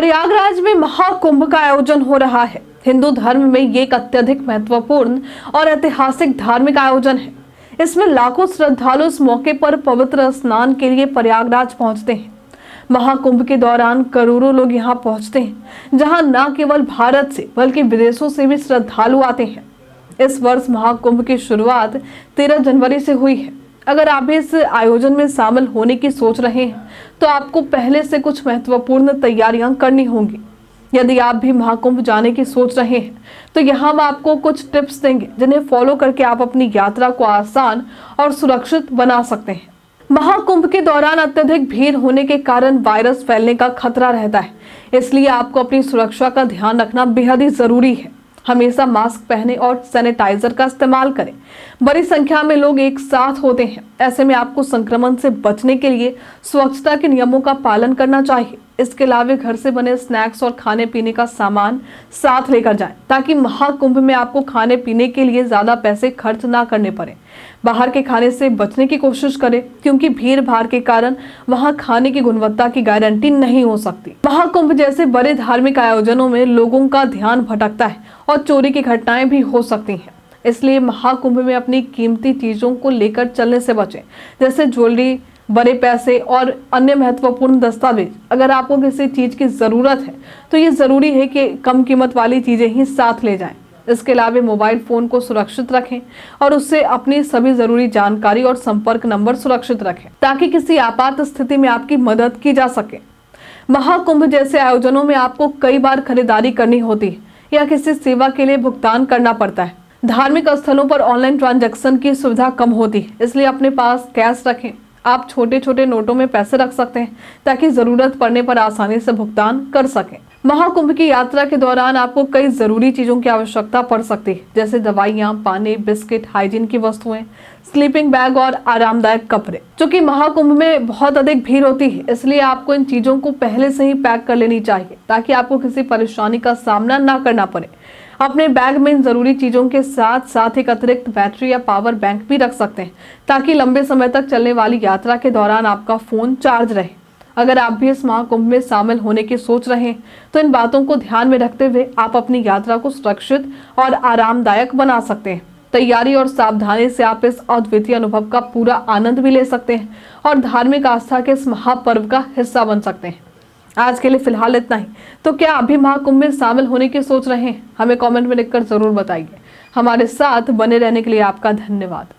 प्रयागराज में महाकुंभ का आयोजन हो रहा है। हिंदू धर्म में ये एक अत्यधिक महत्वपूर्ण और ऐतिहासिक धार्मिक आयोजन है। इसमें लाखों श्रद्धालु इस मौके पर पवित्र स्नान के लिए प्रयागराज पहुंचते हैं। महाकुंभ के दौरान करोड़ों लोग यहां पहुंचते हैं, जहां न केवल भारत से बल्कि विदेशों से भी श्रद्धालु आते हैं। इस वर्ष महाकुंभ की शुरुआत 13 जनवरी से हुई है। अगर आप इस आयोजन में शामिल होने की सोच रहे हैं तो आपको पहले से कुछ महत्वपूर्ण तैयारियां करनी होंगी। यदि आप भी महाकुंभ जाने की सोच रहे हैं तो यहाँ हम आपको कुछ टिप्स देंगे, जिन्हें फॉलो करके आप अपनी यात्रा को आसान और सुरक्षित बना सकते हैं। महाकुंभ के दौरान अत्यधिक भीड़ होने के कारण वायरस फैलने का खतरा रहता है, इसलिए आपको अपनी सुरक्षा का ध्यान रखना बेहद ही जरूरी है। हमेशा मास्क पहने और सैनिटाइजर का इस्तेमाल करें। बड़ी संख्या में लोग एक साथ होते हैं, ऐसे में आपको संक्रमण से बचने के लिए स्वच्छता के नियमों का पालन करना चाहिए। इसके अलावा घर से बने स्नैक्स और खाने पीने का सामान साथ लेकर जाएं, ताकि महाकुंभ में आपको खाने पीने के लिए ज्यादा पैसे खर्च ना करने पड़े। बाहर के खाने से बचने की कोशिश करें, क्योंकि भीड़ भाड़ के कारण वहां खाने की गुणवत्ता की गारंटी नहीं हो सकती। महाकुंभ जैसे बड़े धार्मिक आयोजनों में लोगों का ध्यान भटकता है और चोरी की घटनाएं भी हो सकती हैं। इसलिए महाकुंभ में अपनी कीमती चीजों को लेकर चलने से बचें, जैसे ज्वेलरी, बड़े पैसे और अन्य महत्वपूर्ण दस्तावेज। अगर आपको किसी चीज की जरूरत है तो ये जरूरी है कि कम कीमत वाली चीजें ही साथ ले जाएं। इसके अलावा मोबाइल फोन को सुरक्षित रखें और उससे अपनी सभी जरूरी जानकारी और संपर्क नंबर सुरक्षित रखें, ताकि किसी आपात स्थिति में आपकी मदद की जा सके। महाकुंभ जैसे आयोजनों में आपको कई बार खरीदारी करनी होती है या किसी सेवा के लिए भुगतान करना पड़ता है। धार्मिक स्थलों पर ऑनलाइन ट्रांजैक्शन की सुविधा कम होती है, इसलिए अपने पास कैश रखें। आप छोटे छोटे नोटों में पैसे रख सकते हैं, ताकि जरूरत पड़ने पर आसानी से भुगतान कर सकें। महाकुंभ की यात्रा के दौरान आपको कई जरूरी चीजों की आवश्यकता पड़ सकती है, जैसे दवाइयाँ, पानी, बिस्किट, हाइजीन की वस्तुएं, स्लीपिंग बैग और आरामदायक कपड़े। चूंकि महाकुंभ में बहुत अधिक भीड़ होती है, इसलिए आपको इन चीजों को पहले से ही पैक कर लेनी चाहिए, ताकि आपको किसी परेशानी का सामना ना करना पड़े। अपने बैग में इन जरूरी चीजों के साथ साथ एक अतिरिक्त बैटरी या पावर बैंक भी रख सकते हैं, ताकि लंबे समय तक चलने वाली यात्रा के दौरान आपका फोन चार्ज रहे। अगर आप भी इस महाकुंभ में शामिल होने की सोच रहे हैं तो इन बातों को ध्यान में रखते हुए आप अपनी यात्रा को सुरक्षित और आरामदायक बना सकते हैं। तैयारी और सावधानी से आप इस अद्वितीय अनुभव का पूरा आनंद भी ले सकते हैं और धार्मिक आस्था के इस महापर्व का हिस्सा बन सकते हैं। आज के लिए फिलहाल इतना ही। तो क्या अभी महाकुंभ में शामिल होने की सोच रहे हैं? हमें कमेंट में लिखकर जरूर बताइए। हमारे साथ बने रहने के लिए आपका धन्यवाद।